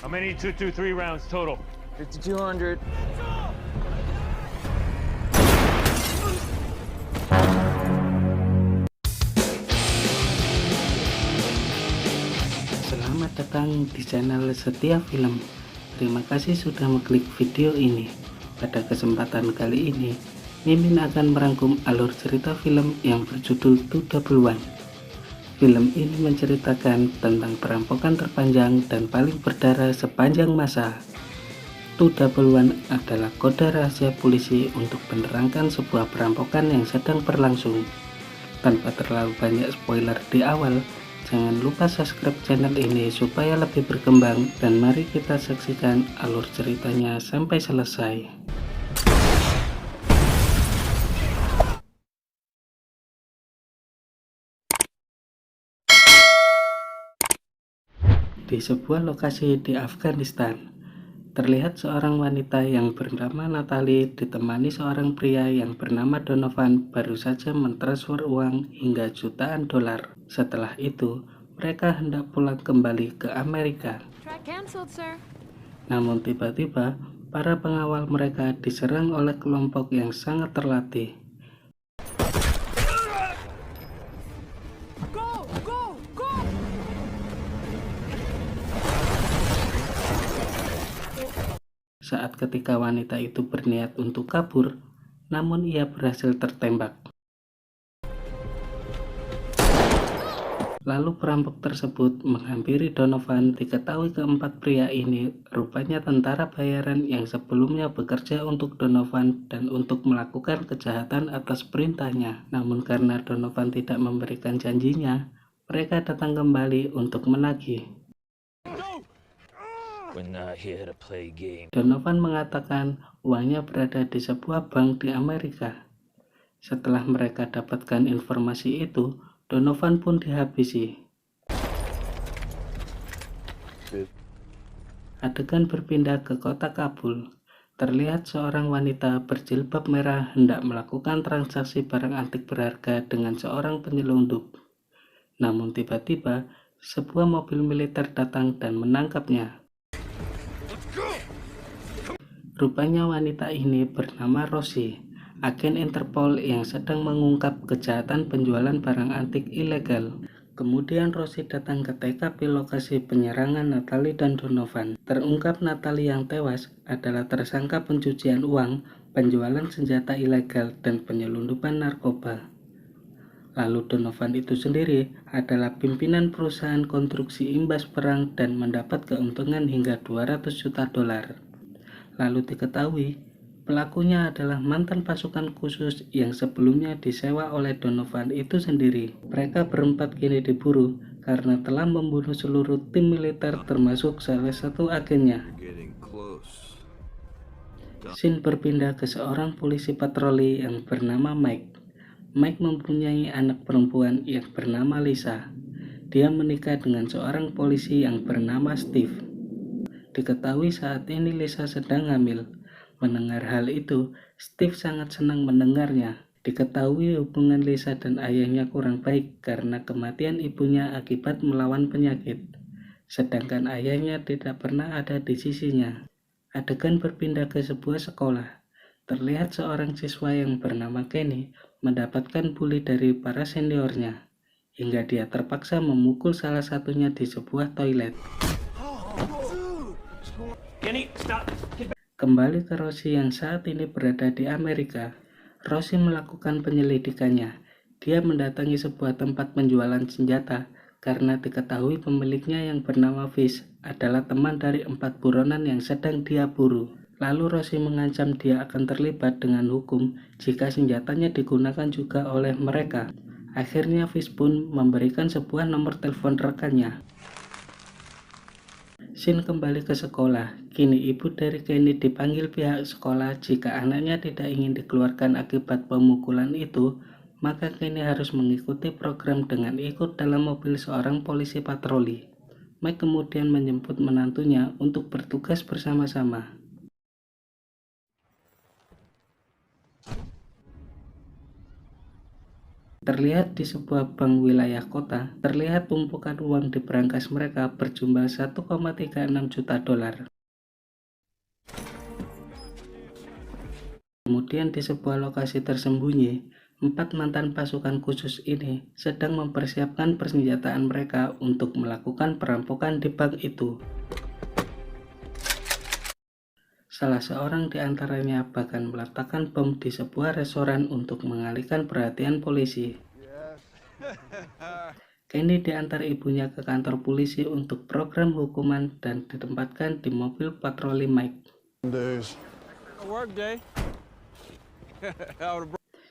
How many 223 rounds total? 5,200. Selamat datang di channel Setia Film. Terima kasih sudah mengklik video ini. Pada kesempatan kali ini, Mimin akan merangkum alur cerita film yang berjudul 211. Film ini menceritakan tentang perampokan terpanjang dan paling berdarah sepanjang masa. 211 adalah kode rahasia polisi untuk menerangkan sebuah perampokan yang sedang berlangsung. Tanpa terlalu banyak spoiler di awal, jangan lupa subscribe channel ini supaya lebih berkembang, dan mari kita saksikan alur ceritanya sampai selesai. Di sebuah lokasi di Afghanistan, terlihat seorang wanita yang bernama Natalie ditemani seorang pria yang bernama Donovan baru saja mentransfer uang hingga jutaan dolar. Setelah itu, mereka hendak pulang kembali ke Amerika. Namun tiba-tiba, para pengawal mereka diserang oleh kelompok yang sangat terlatih. Saat ketika wanita itu berniat untuk kabur, namun ia berhasil tertembak. Lalu perampok tersebut menghampiri Donovan. Diketahui keempat pria ini rupanya tentara bayaran yang sebelumnya bekerja untuk Donovan dan untuk melakukan kejahatan atas perintahnya. Namun karena Donovan tidak memberikan janjinya, mereka datang kembali untuk menagih. Donovan mengatakan uangnya berada di sebuah bank di Amerika. Setelah mereka dapatkan informasi itu, Donovan pun dihabisi. Adegan berpindah ke kota Kabul. Terlihat seorang wanita berjilbab merah hendak melakukan transaksi barang antik berharga dengan seorang penyelundup. Namun tiba-tiba, sebuah mobil militer datang dan menangkapnya. Rupanya wanita ini bernama Rosie, agen Interpol yang sedang mengungkap kejahatan penjualan barang antik ilegal. Kemudian Rosie datang ke TKP lokasi penyerangan Natalie dan Donovan. Terungkap Natalie yang tewas adalah tersangka pencucian uang, penjualan senjata ilegal, dan penyelundupan narkoba. Lalu Donovan itu sendiri adalah pimpinan perusahaan konstruksi imbas perang dan mendapat keuntungan hingga 200 juta dolar. Lalu diketahui, pelakunya adalah mantan pasukan khusus yang sebelumnya disewa oleh Donovan itu sendiri. Mereka berempat kini diburu karena telah membunuh seluruh tim militer termasuk salah satu agennya. Scene berpindah ke seorang polisi patroli yang bernama Mike. Mike mempunyai anak perempuan yang bernama Lisa. Dia menikah dengan seorang polisi yang bernama Steve. Diketahui saat ini Lisa sedang hamil. Mendengar hal itu, Steve sangat senang mendengarnya. Diketahui hubungan Lisa dan ayahnya kurang baik karena kematian ibunya akibat melawan penyakit. Sedangkan ayahnya tidak pernah ada di sisinya. Adegan berpindah ke sebuah sekolah. Terlihat seorang siswa yang bernama Kenny mendapatkan bully dari para seniornya, hingga dia terpaksa memukul salah satunya di sebuah toilet. Kembali ke Rosie yang saat ini berada di Amerika. Rosie melakukan penyelidikannya. Dia mendatangi sebuah tempat penjualan senjata karena diketahui pemiliknya yang bernama Fish adalah teman dari 4 buronan yang sedang dia buru. Lalu Rosie mengancam dia akan terlibat dengan hukum jika senjatanya digunakan juga oleh mereka. Akhirnya Fish pun memberikan sebuah nomor telepon rekannya. Scene kembali ke sekolah. Kini ibu dari Kenny dipanggil pihak sekolah. Jika anaknya tidak ingin dikeluarkan akibat pemukulan itu, maka Kenny harus mengikuti program dengan ikut dalam mobil seorang polisi patroli. Mike kemudian menjemput menantunya untuk bertugas bersama-sama. Terlihat di sebuah bank wilayah kota, terlihat tumpukan uang di berangkas mereka berjumlah 1,36 juta dolar. Kemudian di sebuah lokasi tersembunyi, 4 mantan pasukan khusus ini sedang mempersiapkan persenjataan mereka untuk melakukan perampokan di bank itu. Salah seorang di antaranya bahkan meletakkan bom di sebuah restoran untuk mengalihkan perhatian polisi. Kenny diantar ibunya ke kantor polisi untuk program hukuman dan ditempatkan di mobil patroli Mike.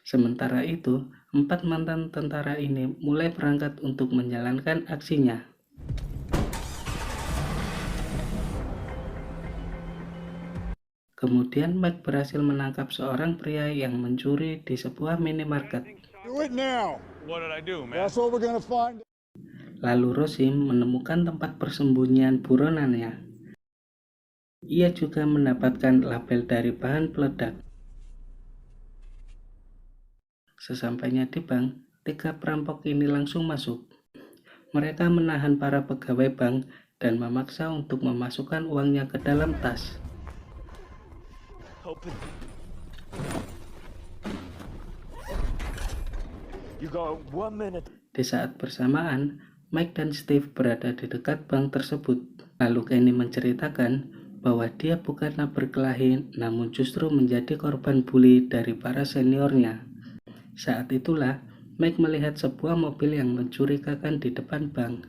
Sementara itu, 4 mantan tentara ini mulai berangkat untuk menjalankan aksinya. Kemudian Mike berhasil menangkap seorang pria yang mencuri di sebuah minimarket. What did I do, man? Lalu Rosie menemukan tempat persembunyian buronannya. Ia juga mendapatkan label dari bahan peledak. Sesampainya di bank, 3 perampok ini langsung masuk. Mereka menahan para pegawai bank dan memaksa untuk memasukkan uangnya ke dalam tas. Open. You got 1 minute. Di saat bersamaan, Mike dan Steve berada di dekat bank tersebut. Lalu Kenny menceritakan bahwa dia bukanlah berkelahi, namun justru menjadi korban bully dari para seniornya. Saat itulah, Mike melihat sebuah mobil yang mencurigakan di depan bank.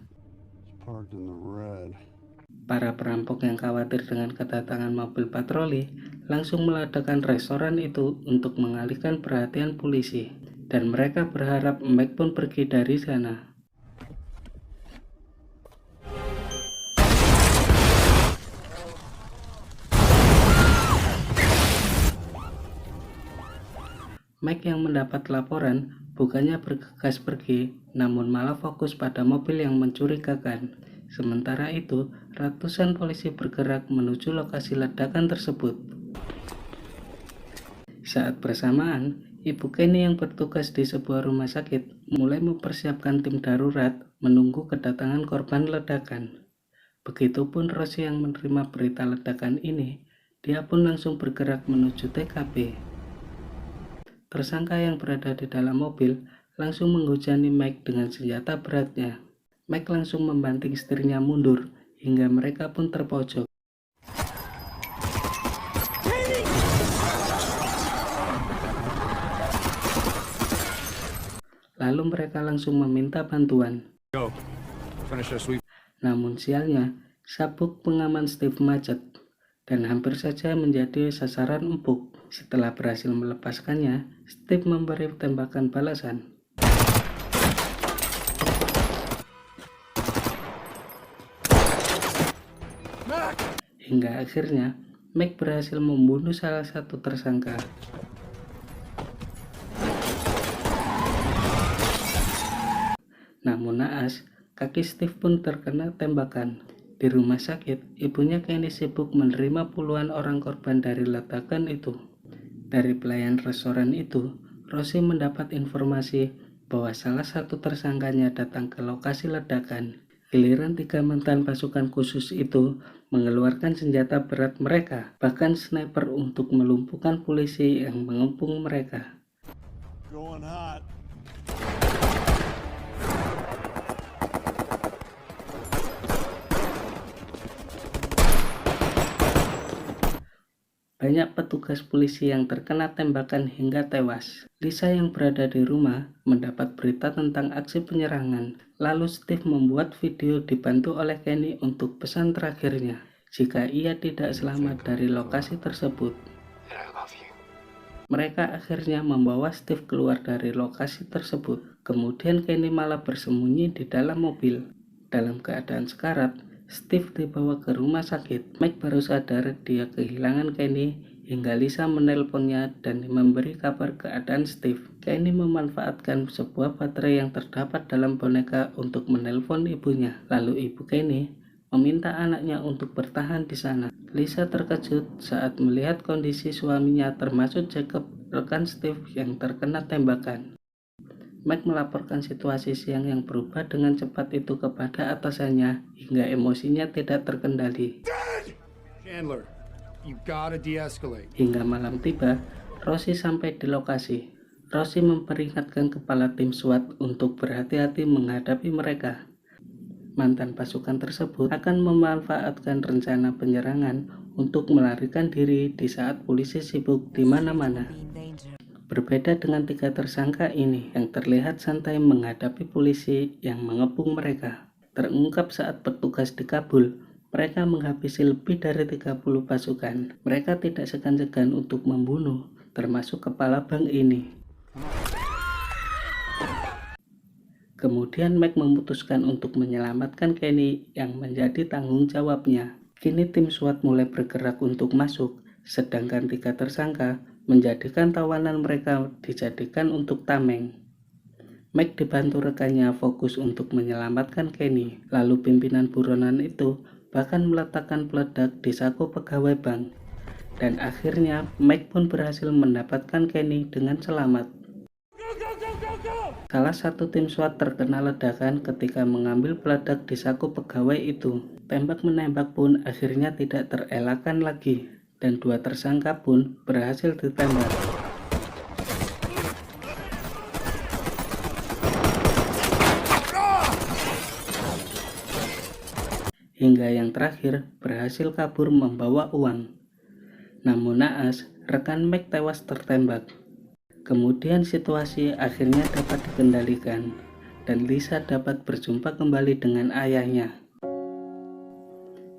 Para perampok yang khawatir dengan kedatangan mobil patroli langsung meledakkan restoran itu untuk mengalihkan perhatian polisi, dan mereka berharap Mike pun pergi dari sana. Mike yang mendapat laporan bukannya bergegas pergi, namun malah fokus pada mobil yang mencurigakan. Sementara itu, ratusan polisi bergerak menuju lokasi ledakan tersebut. Saat bersamaan, Ibu Kenny yang bertugas di sebuah rumah sakit mulai mempersiapkan tim darurat menunggu kedatangan korban ledakan. Begitupun Rosie yang menerima berita ledakan ini, dia pun langsung bergerak menuju TKP. Tersangka yang berada di dalam mobil langsung menghujani Mike dengan senjata beratnya. Mike langsung membanting setirnya mundur hingga mereka pun terpojok. Lalu mereka langsung meminta bantuan. Namun sialnya, sabuk pengaman Steve macet dan hampir saja menjadi sasaran empuk. Setelah berhasil melepaskannya, Steve memberi tembakan balasan. Hingga akhirnya, Mike berhasil membunuh salah satu tersangka. Namun naas, kaki Steve pun terkena tembakan. Di rumah sakit, ibunya Kenny sibuk menerima puluhan orang korban dari ledakan itu. Dari pelayan restoran itu, Rosie mendapat informasi bahwa salah satu tersangkanya datang ke lokasi ledakan. Giliran 3 mantan pasukan khusus itu mengeluarkan senjata berat mereka, bahkan sniper untuk melumpuhkan polisi yang mengepung mereka. Banyak petugas polisi yang terkena tembakan hingga tewas. Lisa yang berada di rumah mendapat berita tentang aksi penyerangan. Lalu Steve membuat video dibantu oleh Kenny untuk pesan terakhirnya jika ia tidak selamat dari lokasi tersebut. Mereka akhirnya membawa Steve keluar dari lokasi tersebut. Kemudian Kenny malah bersembunyi di dalam mobil. Dalam keadaan sekarat, Steve dibawa ke rumah sakit. Mike baru sadar dia kehilangan Kenny hingga Lisa menelponnya dan memberi kabar keadaan Steve. Kenny memanfaatkan sebuah baterai yang terdapat dalam boneka untuk menelpon ibunya. Lalu ibu Kenny meminta anaknya untuk bertahan di sana. Lisa terkejut saat melihat kondisi suaminya termasuk Jacob, rekan Steve yang terkena tembakan. Mike melaporkan situasi siang yang berubah dengan cepat itu kepada atasannya hingga emosinya tidak terkendali. Chandler, you gotta de-escalate. Hingga malam tiba, Rosie sampai di lokasi. Rosie memperingatkan kepala tim SWAT untuk berhati-hati menghadapi mereka. Mantan pasukan tersebut akan memanfaatkan rencana penyerangan untuk melarikan diri di saat polisi sibuk di mana-mana. Berbeda dengan 3 tersangka ini yang terlihat santai menghadapi polisi yang mengepung mereka. Terungkap saat petugas di Kabul, mereka menghabisi lebih dari 30 pasukan. Mereka tidak segan-segan untuk membunuh, termasuk kepala bank ini. Kemudian Mike memutuskan untuk menyelamatkan Kenny yang menjadi tanggung jawabnya. Kini tim SWAT mulai bergerak untuk masuk, sedangkan 3 tersangka menjadikan tawanan mereka dijadikan untuk tameng. Mike dibantu rekannya fokus untuk menyelamatkan Kenny, lalu pimpinan buronan itu bahkan meletakkan peledak di saku pegawai bank. Dan akhirnya Mike pun berhasil mendapatkan Kenny dengan selamat. Salah satu tim SWAT terkena ledakan ketika mengambil peledak di saku pegawai itu. Tembak-menembak pun akhirnya tidak terelakkan lagi, dan 2 tersangka pun berhasil ditembak. Hingga yang terakhir berhasil kabur membawa uang. Namun naas, rekan Mike tewas tertembak. Kemudian situasi akhirnya dapat dikendalikan, dan Lisa dapat berjumpa kembali dengan ayahnya.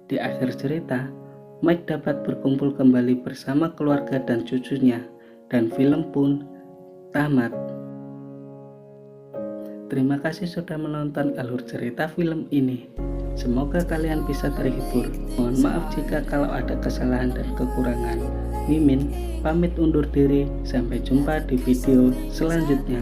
Di akhir cerita, Mike dapat berkumpul kembali bersama keluarga dan cucunya, dan film pun tamat. Terima kasih sudah menonton alur cerita film ini. Semoga kalian bisa terhibur. Mohon maaf jika kalau ada kesalahan dan kekurangan. Mimin pamit undur diri. Sampai jumpa di video selanjutnya.